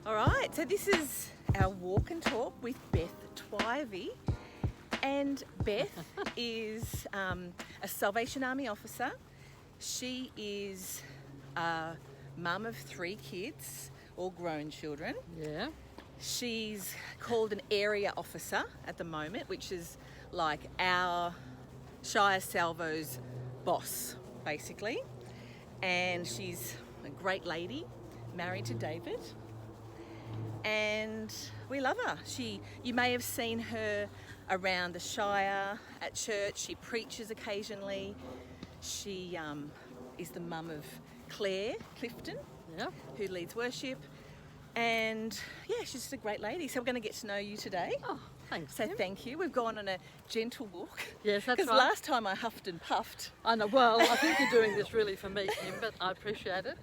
All right, so this is our walk and talk with Beth Twivy. And Beth is a Salvation Army officer. She is a mum of 3 kids, all grown children. Yeah. She's called an area officer at the moment, which is like our Shire Salvos boss, basically. And she's a great lady, married to David. And we love her. You may have seen her around the Shire, at church. She preaches occasionally. She is the mum of Claire Clifton, Yeah. who leads worship. And yeah, she's just a great lady. So we're going to get to know you today. Oh, thanks. So Kim. thank you. We've gone on a gentle walk. Yes, that's Because right. last time I huffed and puffed. I know. Well, I think you're doing this really for me, Kim, but I appreciate it.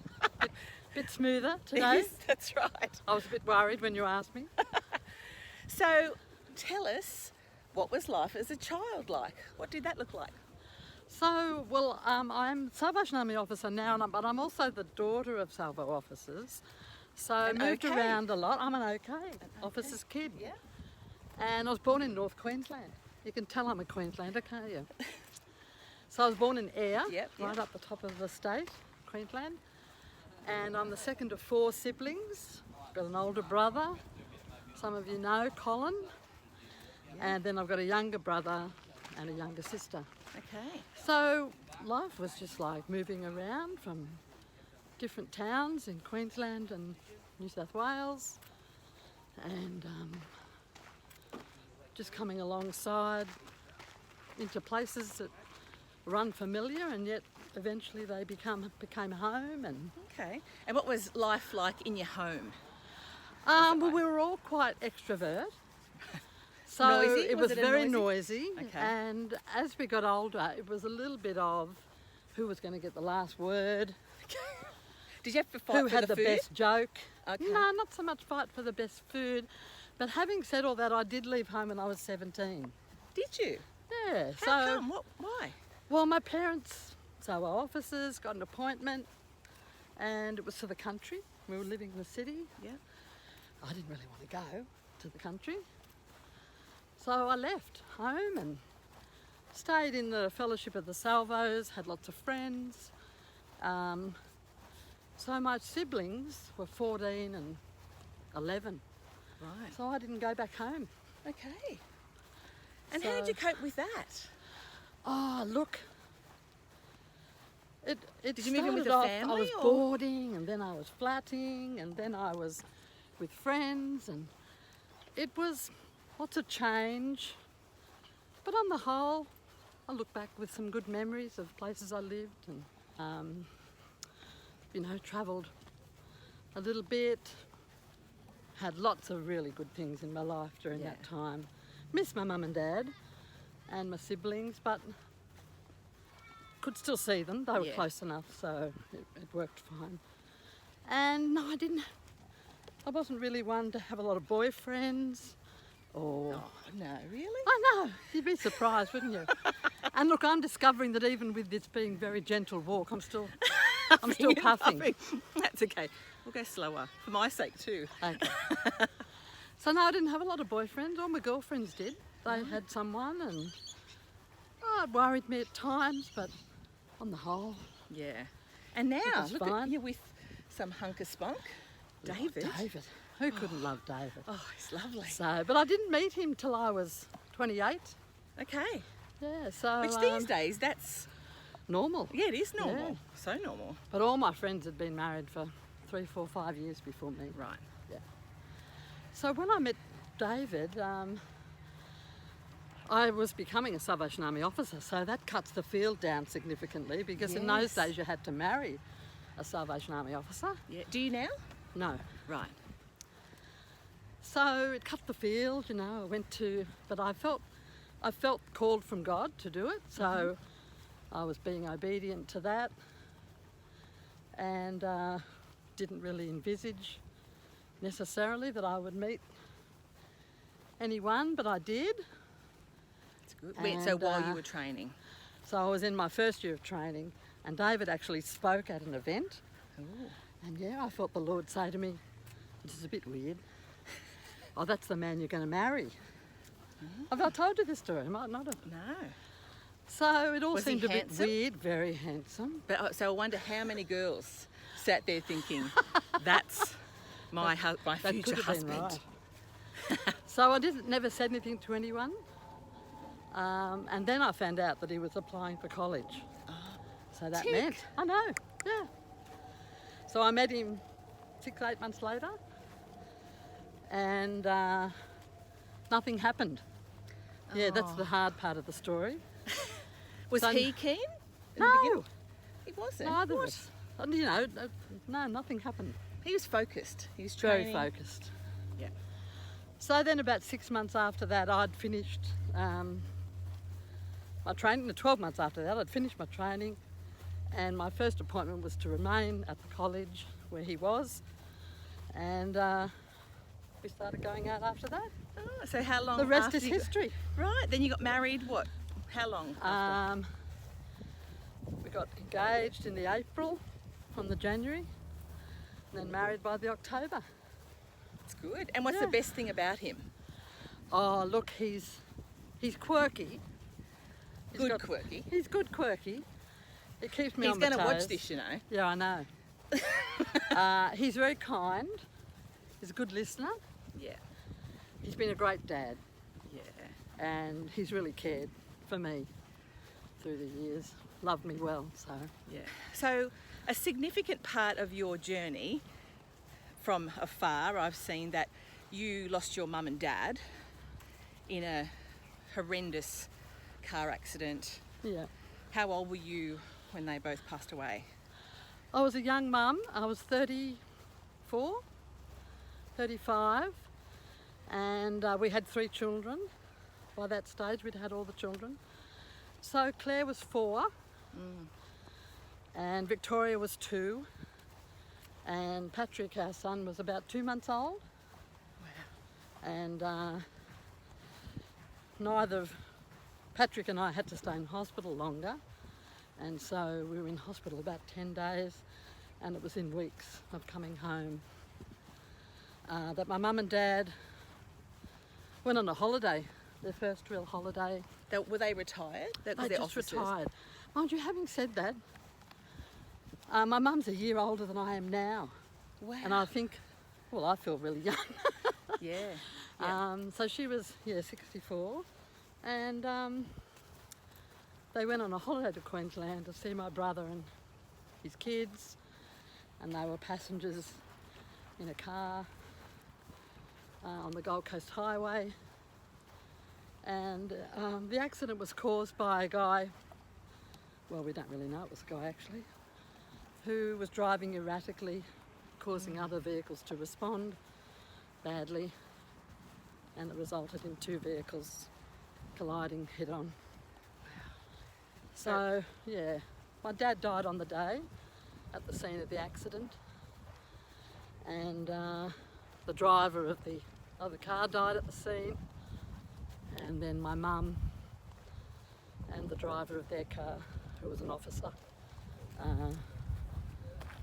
Bit smoother today. Yes, that's right. I was a bit worried when you asked me. So tell us, what was life as a child like? What did that look like? So, well, I'm Salvation Army officer now, but I'm also the daughter of Salvo officers. So I An moved OK? around a lot. I'm an OK officer's kid. Yeah. And I was born in North Queensland. You can tell I'm a Queenslander, can't you? So I was born in Ayr, Yep, right yep. up the top of the state, Queensland. And I'm the second of 4 siblings. Got an older brother, some of you know, Colin. And then I've got a younger brother and a younger sister. Okay. So life was just like moving around from different towns in Queensland and New South Wales, and just coming alongside into places that were unfamiliar, and yet eventually they became home. And Okay. And what was life like in your home? well, we were all quite extrovert. So Noisy? it Was was it a very noisy? noisy, Okay. and as we got older, it was a little bit of who was going to get the last word, Did you have to fight who for had the food? best joke. Okay. No, not so much fight for the best food, but having said all that, I did leave home when I was 17. Did you? Yeah. How come? Why? Well, my parents, so our officers, got an appointment, and it was to the country. We were living in the city. Yeah. I didn't really want to go to the country. So I left home and stayed in the fellowship of the Salvos, had lots of friends. So my siblings were 14 and 11. Right. So I didn't go back home. Okay. And how did So- you cope with that? Oh, look. It Did you move in with started a off, family, I was or- boarding, and then I was flatting, and then I was with friends, and it was lots of change. But on the whole, I look back with some good memories of places I lived, and travelled a little bit. Had lots of really good things in my life during Yeah. that time. Miss my mum and dad and my siblings, but could still see them. They were Yeah. close enough, so it worked fine. And no, I wasn't really one to have a lot of boyfriends or... Oh, no, really? I know, you'd be surprised, wouldn't you? And look, I'm discovering that even with this being very gentle walk, I'm still puffing. That's okay. We'll go slower, for my sake too. Okay. So no, I didn't have a lot of boyfriends. All my girlfriends did. They had someone, and it worried me at times, but on the whole, Yeah. And now, was look fine. at you with some hunk of spunk. David. David. Who couldn't love David? Oh, he's lovely. So, but I didn't meet him till I was 28. Okay. Yeah, so Which these days, that's, normal. yeah, it is normal. Yeah. So normal. But all my friends had been married for 3, 4, 5 years before me. Right. So when I met David, I was becoming a Salvation Army officer, so that cuts the field down significantly, because in those Yes. days you had to marry a Salvation Army officer. Yeah. Do you now? No. Right. So it cut the field, I went to, but I felt called from God to do it, so I was being obedient to that, and didn't really envisage necessarily that I would meet anyone, but I did. That's good. Wait, so And, while you were training? So I was in my first year of training, and David actually spoke at an event, Ooh. and I felt the Lord say to me, which is a bit weird. Oh, that's the man you're going to marry. Have I told you this story? I might not have. No. So it all Was he seemed a bit handsome? weird, very handsome. But so I wonder how many girls sat there thinking, that's my That future could have been husband. right. So I never said anything to anyone. And then I found out that he was applying for college. So that Tick. meant, I know, yeah. So I met him 6-8 months later, and nothing happened. Yeah, that's the hard part of the story. Was So- he keen? in the No, beginning? He wasn't. neither of What? us. And, you know, no, nothing happened. He was focused. He was Very training. focused. Yeah. So then about 6 months after that, I'd finished my training. 12 months after that, I'd finished my training, and my first appointment was to remain at the college where he was, and we started going out after that. Oh, so how long? The rest after is you got- history. Right. Then you got married. What? How long? After? We got engaged in the April, from the January, and then married by the October. It's good. And what's Yeah. the best thing about him? Oh, look, he's quirky. Good quirky. He's good quirky. It keeps me He's on my going to watch toes. this, you know. Yeah, I know. He's very kind. He's a good listener. Yeah. He's been a great dad, Yeah. and he's really cared for me through the years. Loved me well, so. Yeah. So, a significant part of your journey from afar, I've seen that you lost your mum and dad in a horrendous car accident. Yeah. How old were you when they both passed away? I was a young mum. I was 34, 35, and we had 3 children. By that stage, we'd had all the children. So Claire was 4, and Victoria was 2, and Patrick, our son, was about 2 months old. Wow. And neither of Patrick and I had to stay in hospital longer, and so we were in hospital about 10 days, and it was in weeks of coming home that my mum and dad went on a holiday, their first real holiday. Were they retired? That was They their just officers? retired. Mind you, having said that, my mum's a year older than I am now, Wow. and I think, well, I feel really young. Yeah. Yeah. So she was, 64, and they went on a holiday to Queensland to see my brother and his kids, and they were passengers in a car on the Gold Coast Highway, and the accident was caused by a guy, well, we don't really know it was a guy actually, who was driving erratically, causing other vehicles to respond badly, and it resulted in 2 vehicles colliding head on. So, yeah, my dad died on the day at the scene of the accident, and the driver of the other car died at the scene, and then my mum and the driver of their car, who was an officer,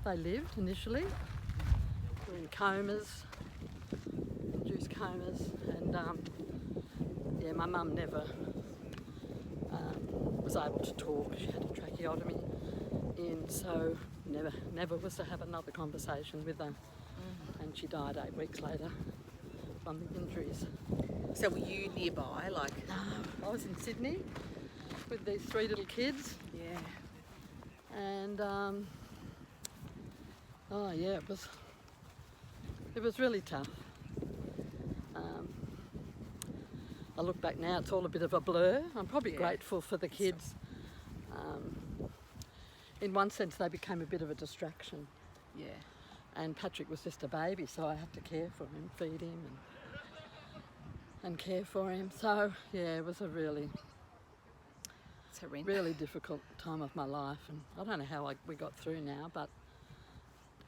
they lived initially, were in comas, induced comas, and yeah, my mum never was able to talk. She had a tracheotomy in, so never was to have another conversation with her, and she died 8 weeks later from the injuries. So were you nearby? Like, I was in Sydney with these 3 little kids, yeah. and oh yeah, it was really tough. I look back now, it's all a bit of a blur. I'm probably Yeah. grateful for the kids. In one sense, they became a bit of a distraction, Yeah. and Patrick was just a baby, so I had to care for him, feed him, and care for him. So yeah, it was a really, It's horrendous. really difficult time of my life, and I don't know how we got through now, but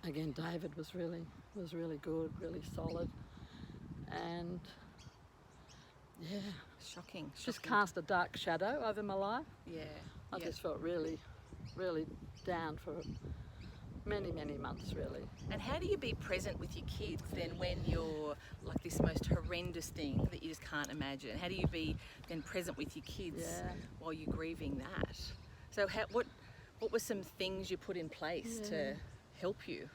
again, David was really good, really solid, and yeah, Shocking. just shocking. cast a dark shadow over my life. Yeah. I yeah. just felt really, really down for many, many months really. And how do you be present with your kids then when you're like this most horrendous thing that you just can't imagine? How do you be then present with your kids while you're grieving that? So what were some things you put in place to help you?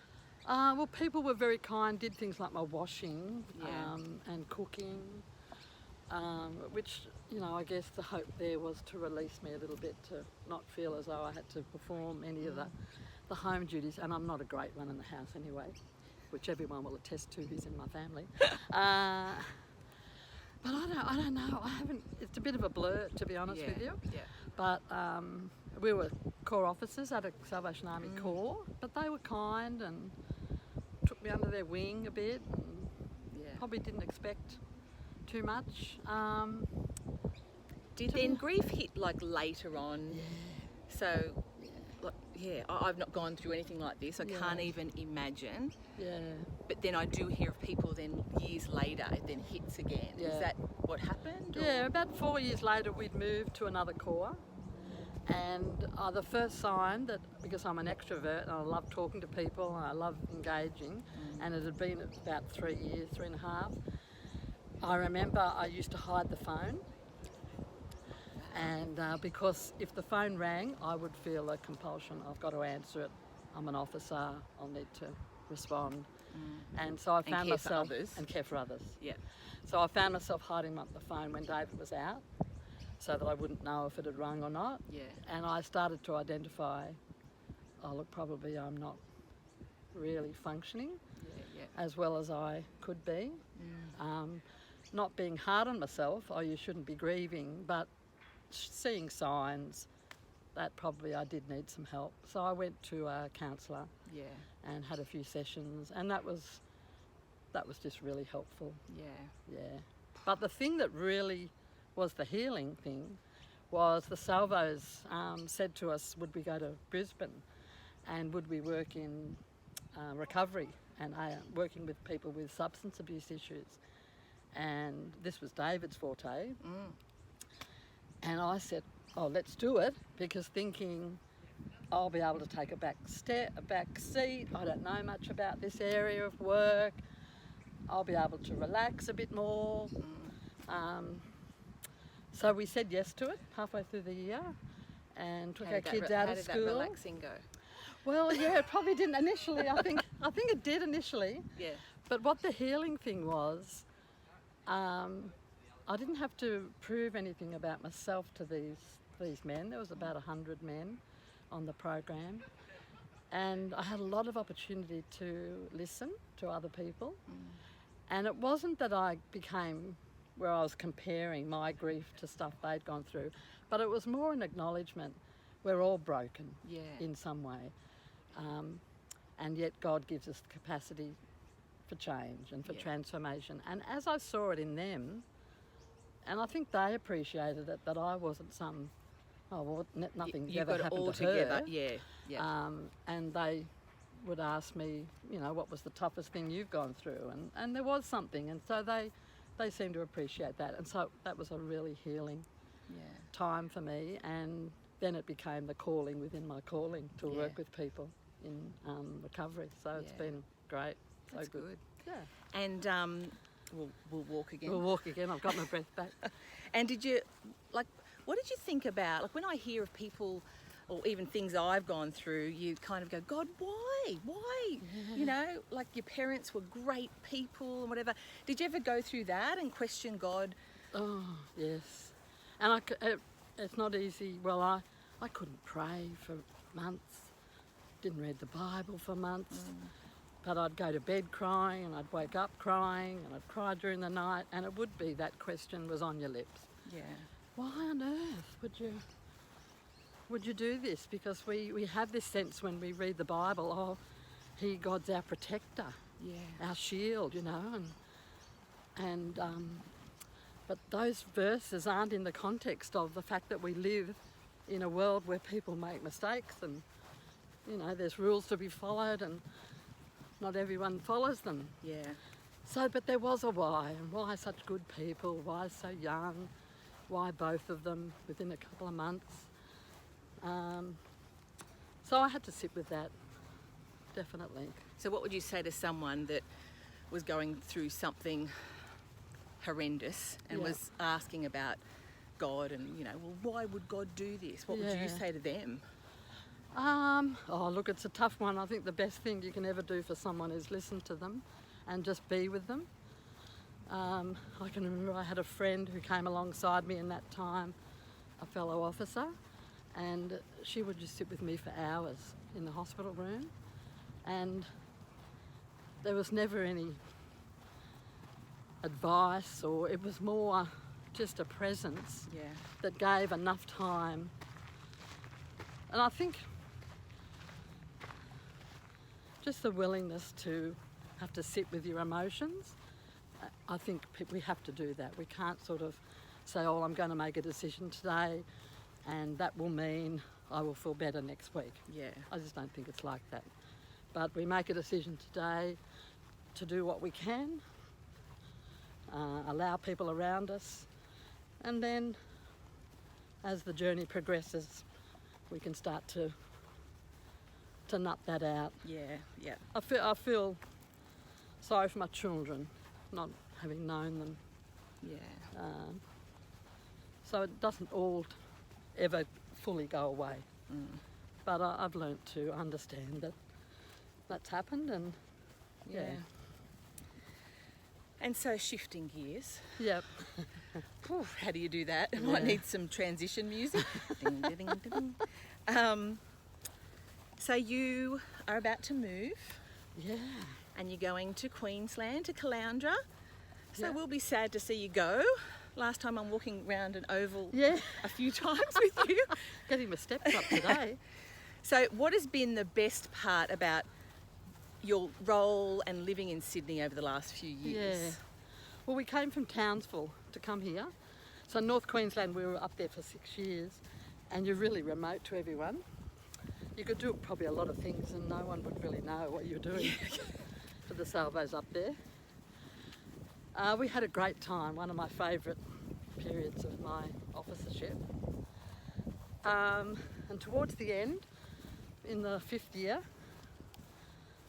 Well, people were very kind, did things like my washing Yeah. and cooking, which, you know, I guess the hope there was to release me a little bit, to not feel as though I had to perform any of the home duties, and I'm not a great one in the house anyway, which everyone will attest to who's in my family. But I don't know, it's a bit of a blur, to be honest with you. Yeah. But we were Corps officers at a Salvation Army Corps, but they were kind and took me under their wing a bit. And probably didn't expect too much. Did then grief hit like later on? Yeah. So, like, I've not gone through anything like this. I can't even imagine. Yeah. But then I do hear of people then years later it then hits again. Yeah. Is that what happened? Or? Yeah, about 4 years later we'd moved to another Corps. And the first sign that, because I'm an extrovert and I love talking to people and I love engaging, and it had been about 3 years, 3.5, I remember I used to hide the phone. And because if the phone rang, I would feel a compulsion. I've got to answer it. I'm an officer. I'll need to respond. And so I found myself... And care for others. Yeah. So I found myself hiding up the phone when David was out, so that I wouldn't know if it had rung or not. Yeah. And I started to identify, oh look, probably I'm not really functioning as well as I could be. Not being hard on myself, oh you shouldn't be grieving, but seeing signs that probably I did need some help. So I went to a counsellor and had a few sessions, and that was just really helpful. Yeah. But the thing that really was the healing thing was the Salvos said to us, would we go to Brisbane and would we work in recovery and working with people with substance abuse issues. And this was David's forte. And I said, oh, let's do it, because thinking I'll be able to take a back seat. I don't know much about this area of work. I'll be able to relax a bit more. So we said yes to it halfway through the year and took our kids out of school. How did that relaxing go? Well, yeah, it probably didn't initially. I think it did initially. Yeah. But what the healing thing was, I didn't have to prove anything about myself to these men. There was about 100 men on the program, and I had a lot of opportunity to listen to other people. And it wasn't that I became where I was comparing my grief to stuff they'd gone through, but it was more an acknowledgement we're all broken in some way, and yet God gives us the capacity for change and for transformation. And as I saw it in them, and I think they appreciated it, that I wasn't some, nothing's ever happened to her. And they would ask me, what was the toughest thing you've gone through? And there was something, and so they seemed to appreciate that. And so that was a really healing time for me. And then it became the calling within my calling to work with people in recovery. So it's been great. That's so good. Yeah. And we'll walk again. We'll walk again. I've got my breath back. And what did you think about, when I hear of people, or even things I've gone through, you kind of go, God, why? Like your parents were great people and whatever. Did you ever go through that and question God? Oh, yes. And it's not easy. Well, I couldn't pray for months, didn't read the Bible for months, but I'd go to bed crying and I'd wake up crying and I'd cry during the night, and it would be that question was on your lips. Yeah. Why on earth would you do this? Because we have this sense when we read the Bible, God's our protector, our shield, but those verses aren't in the context of the fact that we live in a world where people make mistakes, and there's rules to be followed, and not everyone follows them. Yeah. So, but there was a why, and why such good people, why so young, why both of them within a couple of months. So I had to sit with that definitely. So what would you say to someone that was going through something horrendous and was asking about God and, well, why would God do this? What would you say to them? Oh, look, it's a tough one. I think the best thing you can ever do for someone is listen to them and just be with them. I can remember I had a friend who came alongside me in that time, a fellow officer, and she would just sit with me for hours in the hospital room, and there was never any advice, or it was more just a presence that gave enough time. And I think just the willingness to have to sit with your emotions, I think we have to do that. We can't sort of say, oh, I'm going to make a decision today and that will mean I will feel better next week. Yeah. I just don't think it's like that. But we make a decision today to do what we can, allow people around us, and then as the journey progresses, we can start to nut that out. Yeah. I feel sorry for my children, not having known them. Yeah. So it doesn't all ever fully go away. But I've learnt to understand that that's happened, and And so shifting gears. Yep. Whew, how do you do that? I might need some transition music. Ding, ding, ding, ding. So you are about to move. Yeah. And you're going to Queensland, to Caloundra. So we'll be sad to see you go. Last time I'm walking around an oval a few times with you. Getting my steps up today. So what has been the best part about your role and living in Sydney over the last few years? Yeah. Well, we came from Townsville to come here. So North Queensland, we were up there for 6 years, and you're really remote to everyone. You could do probably a lot of things and no one would really know what you're doing for the Salvos up there. We had a great time, one of my favourite periods of my officership. And towards the end, in the 5th year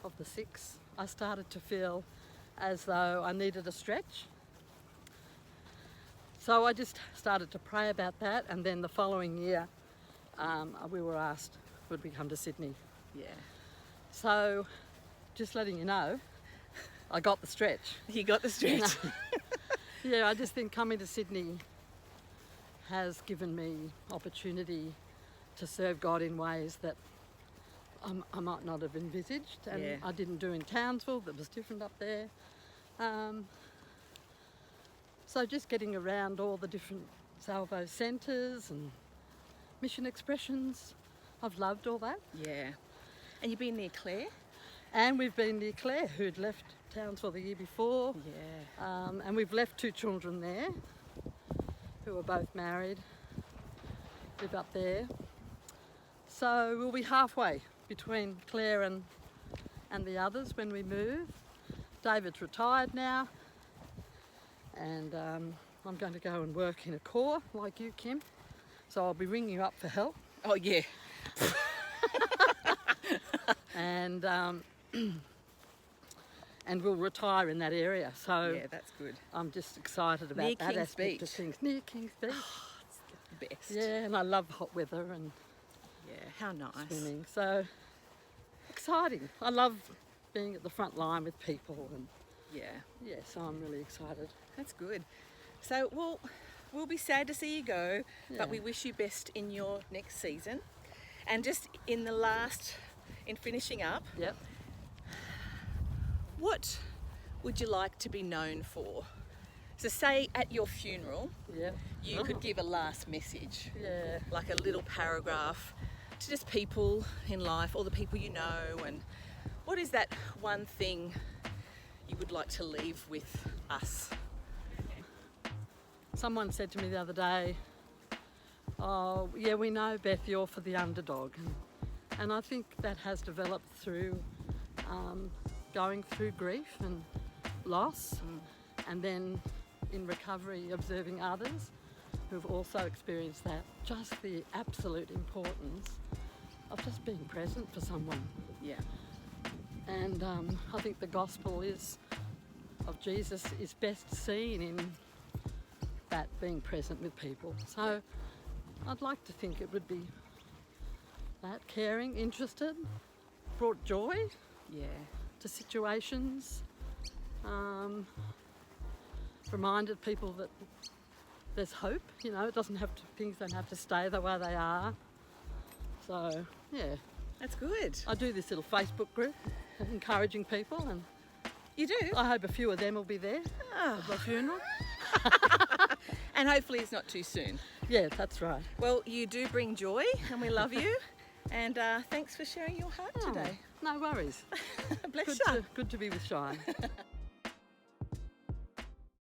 of the 6, I started to feel as though I needed a stretch. So I just started to pray about that, and then the following year we were asked, would we come to Sydney? Yeah. So just letting you know, I got the stretch. You got the stretch. Yeah, I just think coming to Sydney has given me opportunity to serve God in ways that I might not have envisaged, and I didn't do in Townsville. That was different up there. So just getting around all the different Salvo centres and mission expressions, I've loved all that. Yeah. And you've been near Claire? And we've been near Claire, who'd left Townsville the year before. Yeah. And we've left 2 children there, who are both married, live up there. So we'll be halfway between Claire and the others when we move. David's retired now, and I'm going to go and work in a corps like you, Kim. So I'll be ringing you up for help. Oh, yeah. And and we'll retire in that area. So yeah, that's good. I'm just excited about Near that Kings aspect of Beach. things. Near Kings Beach. Oh, it's the best. Yeah, and I love hot weather and Yeah, how nice. swimming. So exciting. I love being at the front line with people, and Yeah, so I'm really excited. that's good. So we'll be sad to see you go, Yeah. but we wish you best in your next season. And just in finishing up, Yep. what would you like to be known for? So say at your funeral, Yep. you could give a last message, Yeah. like a little paragraph to just people in life, all the people you know, and what is that one thing you would like to leave with us? Someone said to me the other day, oh, yeah, we know, Beth, you're for the underdog. And I think that has developed through going through grief and loss, and then in recovery observing others who've also experienced that. Just the absolute importance of just being present for someone. Yeah. And I think the gospel of Jesus is best seen in that being present with people. So I'd like to think it would be that, caring, interested, brought joy Yeah. to situations, reminded people that there's hope, you know, things don't have to stay the way they are. So, yeah, That's good. I do this little Facebook group encouraging people, and You do? I hope a few of them will be there at my funeral. And hopefully it's not too soon. Yeah, that's right. Well, you do bring joy and we love you. And thanks for sharing your heart today. No worries. Bless Good you. good to be with Shire.